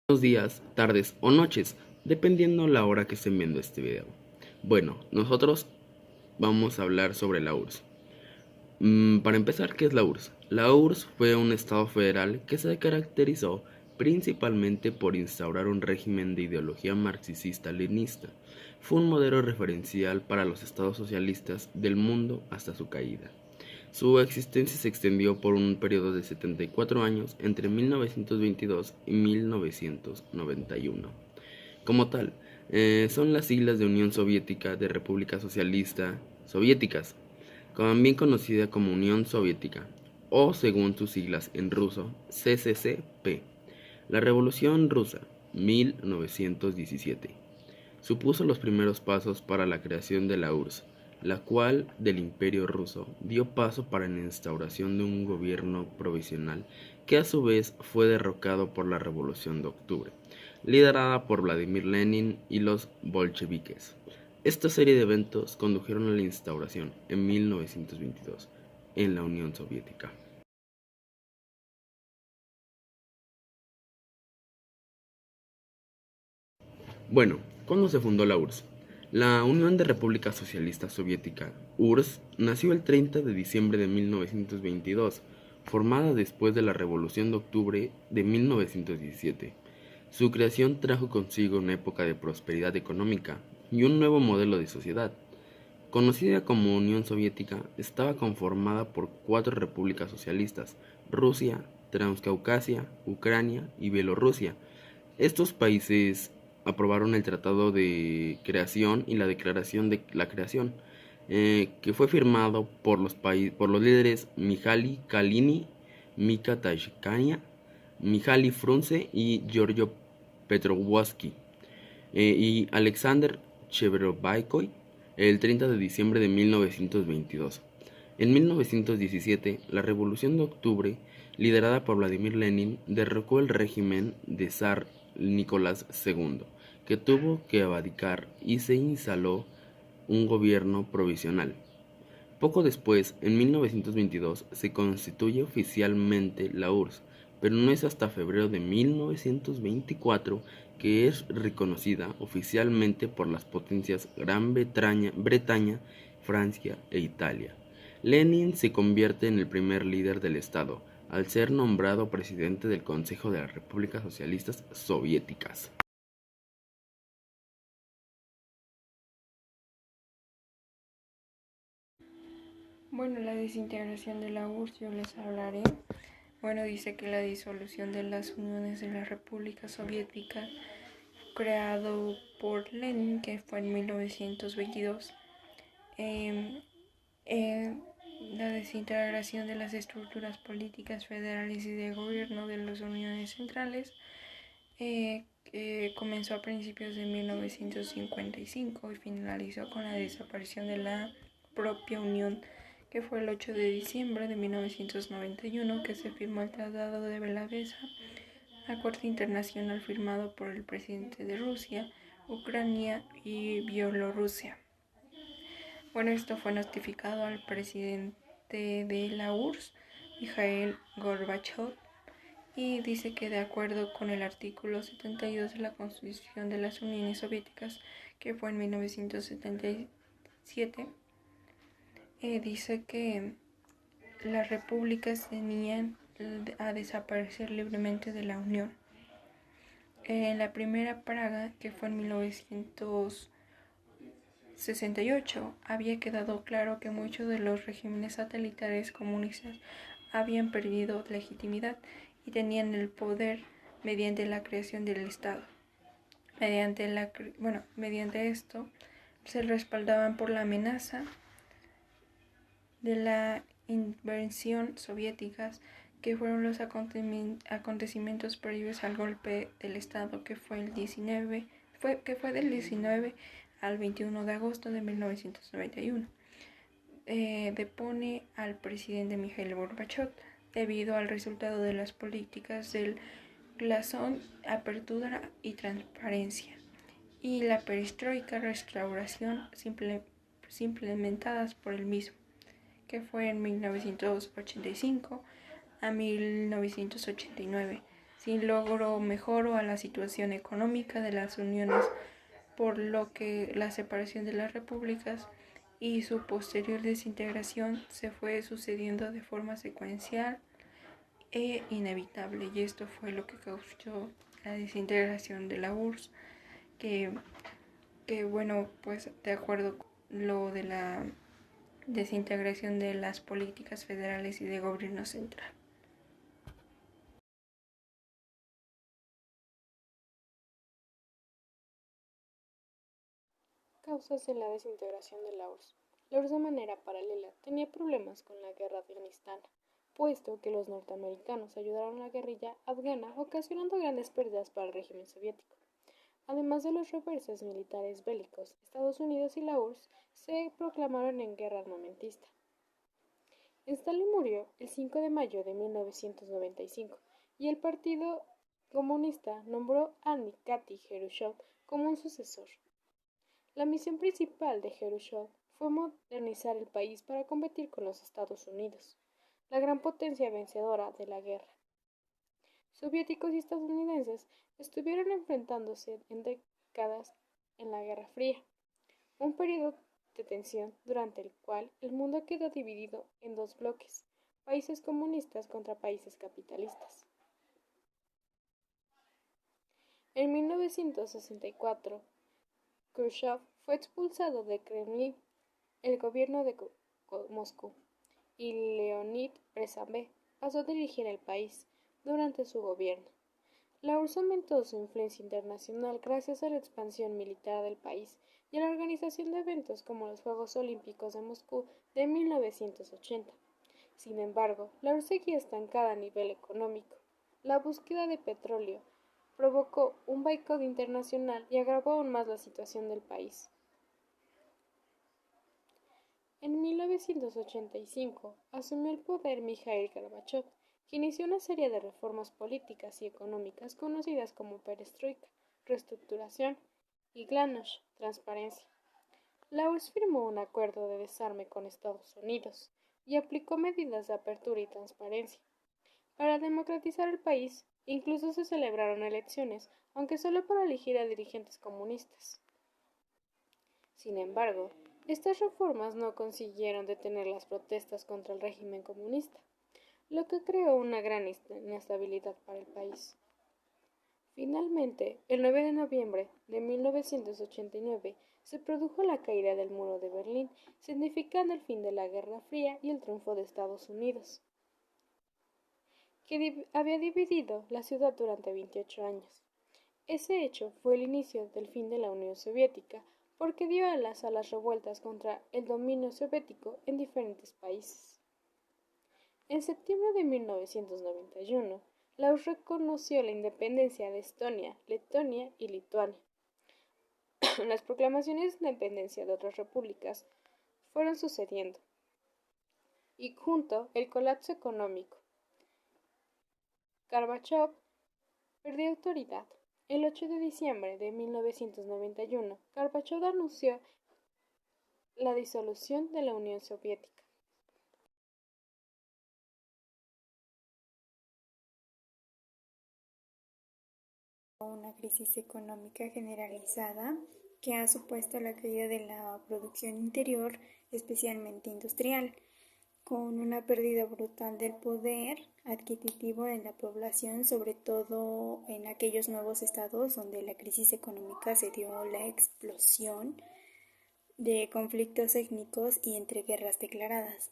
Buenos días, tardes o noches, dependiendo la hora que estén viendo este video. Bueno, nosotros vamos a hablar sobre la URSS. Para empezar, ¿qué es la URSS? La URSS fue un estado federal que se caracterizó principalmente por instaurar un régimen de ideología marxista-leninista. Fue un modelo referencial para los estados socialistas del mundo hasta su caída. Su existencia se extendió por un periodo de 74 años entre 1922 y 1991. Como tal, son las siglas de Unión Soviética de República Socialista Soviéticas, también conocida como Unión Soviética, o según sus siglas en ruso, CCCP. La Revolución Rusa, 1917, supuso los primeros pasos para la creación de la URSS, la cual del Imperio ruso dio paso para la instauración de un gobierno provisional que a su vez fue derrocado por la Revolución de Octubre, liderada por Vladimir Lenin y los bolcheviques. Esta serie de eventos condujeron a la instauración en 1922 en la Unión Soviética. Bueno, ¿cuándo se fundó la URSS? La Unión de República Socialista Soviética, URSS, nació el 30 de diciembre de 1922, formada después de la Revolución de Octubre de 1917. Su creación trajo consigo una época de prosperidad económica y un nuevo modelo de sociedad. Conocida como Unión Soviética, estaba conformada por 4 repúblicas socialistas: Rusia, Transcaucasia, Ucrania y Bielorrusia. Estos países aprobaron el Tratado de Creación y la Declaración de la Creación, que fue firmado por los líderes Mijaili Kalinin, Mika Tashkania, Mijail Frunze y Giorgio Petrovsky, y Alexander Cheverovaikoy el 30 de diciembre de 1922. En 1917, la Revolución de Octubre, liderada por Vladimir Lenin, derrocó el régimen de Zar Nicolás II, que tuvo que abdicar, y se instaló un gobierno provisional. Poco después, en 1922, se constituye oficialmente la URSS, pero no es hasta febrero de 1924 que es reconocida oficialmente por las potencias Gran Bretaña, Francia e Italia. Lenin se convierte en el primer líder del Estado, al ser nombrado presidente del Consejo de las Repúblicas Socialistas Soviéticas. Bueno, la desintegración de la URSS yo les hablaré. Bueno, dice que la disolución de las uniones de la República Soviética, creado por Lenin, que fue en 1922, eh, eh, la desintegración de las estructuras políticas federales y de gobierno de las uniones centrales, comenzó a principios de 1955 y finalizó con la desaparición de la propia Unión, que fue el 8 de diciembre de 1991 que se firmó el Tratado de Varsovia, acuerdo internacional firmado por el presidente de Rusia, Ucrania y Bielorrusia. Bueno, esto fue notificado al presidente de la URSS, Mikhail Gorbachev, y dice que de acuerdo con el artículo 72 de la Constitución de las Uniones Soviéticas, que fue en 1977, dice que las repúblicas tenían a desaparecer libremente de la Unión. En la primera Praga, que fue en 1968, había quedado claro que muchos de los regímenes satelitares comunistas habían perdido legitimidad y tenían el poder mediante la creación del Estado. Mediante esto se respaldaban por la amenaza de la invasión soviética, que fueron los acontecimientos previos al golpe del Estado, que fue del 19 al 21 de agosto de 1991. Depone al presidente Mikhail Gorbachev debido al resultado de las políticas del glasnost, apertura y transparencia, y la perestroika, restauración implementadas por el mismo, que fue en 1985 a 1989. sin logro mejoró a la situación económica de las uniones, por lo que la separación de las repúblicas y su posterior desintegración se fue sucediendo de forma secuencial e inevitable, y esto fue lo que causó la desintegración de la URSS, que, bueno, pues de acuerdo con lo de la desintegración de las políticas federales y de gobierno central. Causas de la desintegración de la URSS. La URSS de manera paralela tenía problemas con la guerra afganistana, puesto que los norteamericanos ayudaron a la guerrilla afgana ocasionando grandes pérdidas para el régimen soviético. Además de los reverses militares bélicos, Estados Unidos y la URSS se proclamaron en guerra armamentista. Stalin murió el 5 de mayo de 1995 y el Partido Comunista nombró a Nikita Jrushchov como un sucesor. La misión principal de Jrushchov fue modernizar el país para competir con los Estados Unidos, la gran potencia vencedora de la guerra. Soviéticos y estadounidenses estuvieron enfrentándose en décadas en la Guerra Fría, un periodo de tensión durante el cual el mundo quedó dividido en dos bloques, países comunistas contra países capitalistas. En 1964, Khrushchev fue expulsado de Kremlin, el gobierno de Moscú, y Leonid Brezhnev pasó a dirigir el país durante su gobierno. La URSS aumentó su influencia internacional gracias a la expansión militar del país y a la organización de eventos como los Juegos Olímpicos de Moscú de 1980. Sin embargo, la URSS seguía estancada a nivel económico. La búsqueda de petróleo provocó un boicot internacional y agravó aún más la situación del país. En 1985 asumió el poder Mikhail Gorbachev, que inició una serie de reformas políticas y económicas conocidas como perestroika, reestructuración, y glasnost, transparencia. La URSS firmó un acuerdo de desarme con Estados Unidos y aplicó medidas de apertura y transparencia. Para democratizar el país, incluso se celebraron elecciones, aunque solo para elegir a dirigentes comunistas. Sin embargo, estas reformas no consiguieron detener las protestas contra el régimen comunista, lo que creó una gran inestabilidad para el país. Finalmente, el 9 de noviembre de 1989 se produjo la caída del muro de Berlín, significando el fin de la Guerra Fría y el triunfo de Estados Unidos, que había dividido la ciudad durante 28 años. Ese hecho fue el inicio del fin de la Unión Soviética, porque dio alas a las revueltas contra el dominio soviético en diferentes países. En septiembre de 1991, la URSS reconoció la independencia de Estonia, Letonia y Lituania. Las proclamaciones de independencia de otras repúblicas fueron sucediendo, y junto el colapso económico. Gorbachev perdió autoridad. El 8 de diciembre de 1991, Gorbachev anunció la disolución de la Unión Soviética. Una crisis económica generalizada que ha supuesto la caída de la producción interior, especialmente industrial, con una pérdida brutal del poder adquisitivo de la población, sobre todo en aquellos nuevos estados donde la crisis económica se dio la explosión de conflictos étnicos y entre guerras declaradas.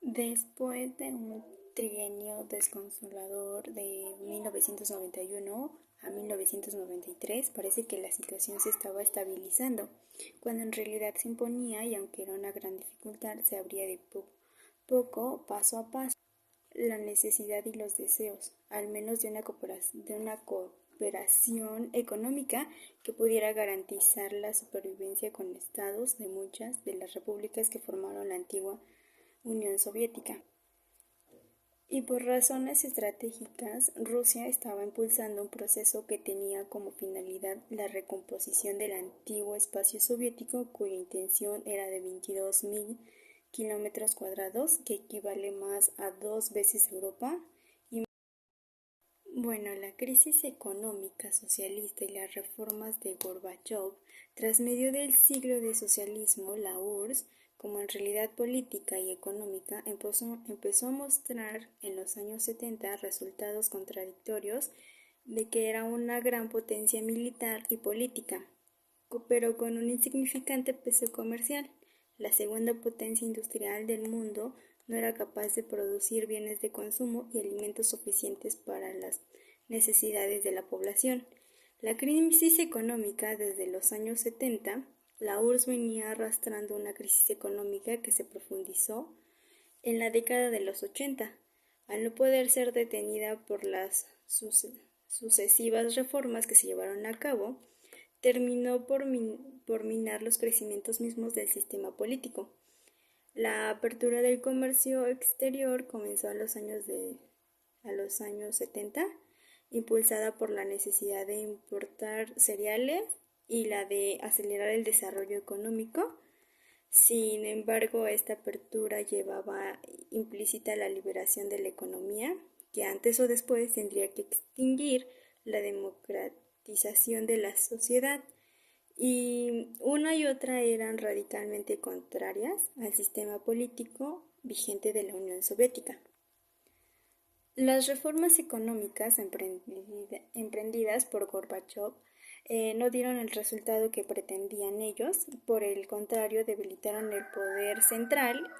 Después de un trienio desconsolador de 1991 a 1993, parece que la situación se estaba estabilizando, cuando en realidad se imponía, y aunque era una gran dificultad, se abría de poco, paso a paso, la necesidad y los deseos, al menos de una cooperación económica que pudiera garantizar la supervivencia con estados de muchas de las repúblicas que formaron la antigua Unión Soviética. Y por razones estratégicas, Rusia estaba impulsando un proceso que tenía como finalidad la recomposición del antiguo espacio soviético, cuya intención era de 22.000 kilómetros cuadrados, que equivale más a 2 veces Europa, Bueno, la crisis económica socialista y las reformas de Gorbachov, tras medio del siglo de socialismo, la URSS, como en realidad política y económica, empezó a mostrar en los años 70 resultados contradictorios de que era una gran potencia militar y política, pero con un insignificante peso comercial. La segunda potencia industrial del mundo no era capaz de producir bienes de consumo y alimentos suficientes para las necesidades de la población. La crisis económica desde los años 70, la URSS venía arrastrando una crisis económica que se profundizó en la década de los 80, al no poder ser detenida por las sucesivas reformas que se llevaron a cabo, terminó por minar los crecimientos mismos del sistema político. La apertura del comercio exterior comenzó a los años 70, impulsada por la necesidad de importar cereales y la de acelerar el desarrollo económico. Sin embargo, esta apertura llevaba implícita la liberación de la economía, que antes o después tendría que extinguir la democratización de la sociedad, y una y otra eran radicalmente contrarias al sistema político vigente de la Unión Soviética. Las reformas económicas emprendidas por Gorbachov no dieron el resultado que pretendían ellos, por el contrario debilitaron el poder central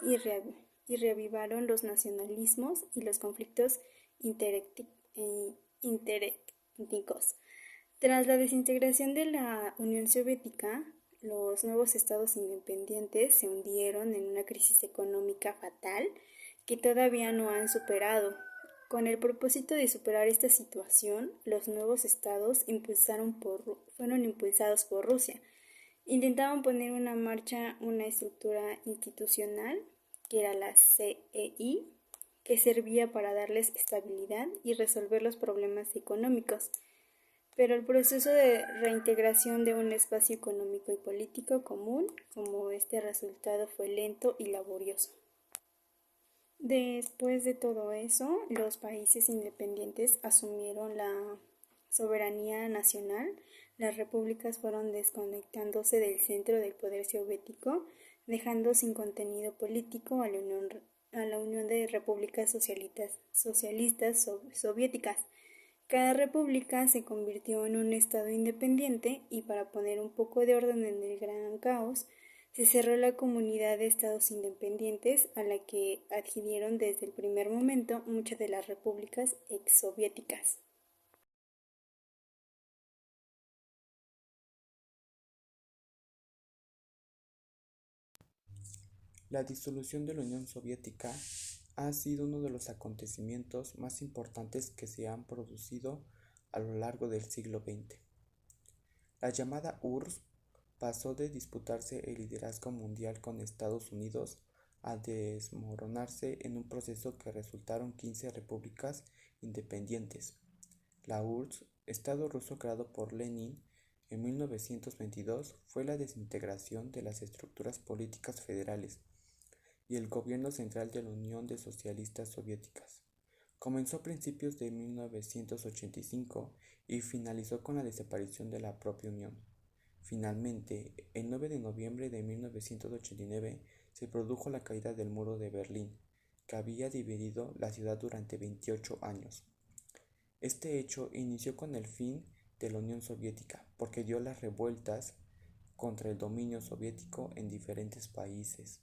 y reavivaron los nacionalismos y los conflictos interétnicos. Tras la desintegración de la Unión Soviética, los nuevos estados independientes se hundieron en una crisis económica fatal que todavía no han superado. Con el propósito de superar esta situación, los nuevos estados fueron impulsados por Rusia. Intentaban poner en marcha una estructura institucional, que era la CEI, que servía para darles estabilidad y resolver los problemas económicos. Pero el proceso de reintegración de un espacio económico y político común, como este resultado, fue lento y laborioso. Después de todo eso, los países independientes asumieron la soberanía nacional, las repúblicas fueron desconectándose del centro del poder soviético, dejando sin contenido político a la Unión de Repúblicas Socialistas Soviéticas. Cada república se convirtió en un estado independiente y para poner un poco de orden en el gran caos, se cerró la comunidad de estados independientes a la que adhirieron desde el primer momento muchas de las repúblicas exsoviéticas. La disolución de la Unión Soviética ha sido uno de los acontecimientos más importantes que se han producido a lo largo del siglo XX. La llamada URSS pasó de disputarse el liderazgo mundial con Estados Unidos a desmoronarse en un proceso que resultaron 15 repúblicas independientes. La URSS, Estado ruso creado por Lenin en 1922, fue la desintegración de las estructuras políticas federales y el gobierno central de la Unión de Socialistas Soviéticas. Comenzó a principios de 1985 y finalizó con la desaparición de la propia Unión. Finalmente, el 9 de noviembre de 1989 se produjo la caída del muro de Berlín, que había dividido la ciudad durante 28 años. Este hecho inició con el fin de la Unión Soviética, porque dio las revueltas contra el dominio soviético en diferentes países.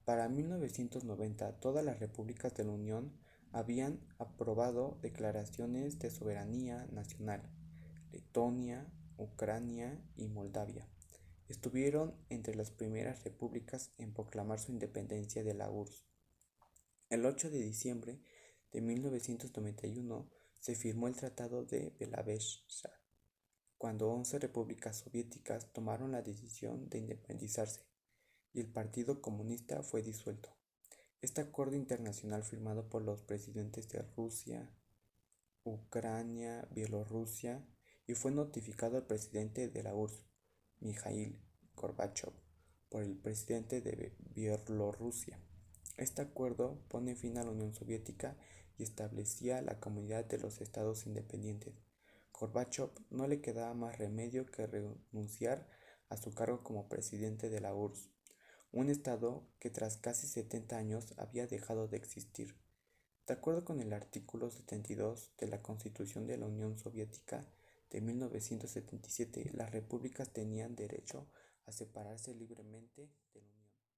Para 1990, todas las repúblicas de la Unión habían aprobado declaraciones de soberanía nacional. Letonia, Ucrania y Moldavia estuvieron entre las primeras repúblicas en proclamar su independencia de la URSS. El 8 de diciembre de 1991 se firmó el Tratado de Belavesa, cuando 11 repúblicas soviéticas tomaron la decisión de independizarse y el Partido Comunista fue disuelto. Este acuerdo internacional firmado por los presidentes de Rusia, Ucrania, Bielorrusia y fue notificado al presidente de la URSS, Mikhail Gorbachov, por el presidente de Bielorrusia. Este acuerdo pone fin a la Unión Soviética y establecía la Comunidad de los Estados Independientes. Gorbachov no le quedaba más remedio que renunciar a su cargo como presidente de la URSS, un estado que tras casi 70 años había dejado de existir. De acuerdo con el artículo 72 de la Constitución de la Unión Soviética de 1977, las repúblicas tenían derecho a separarse libremente de la Unión.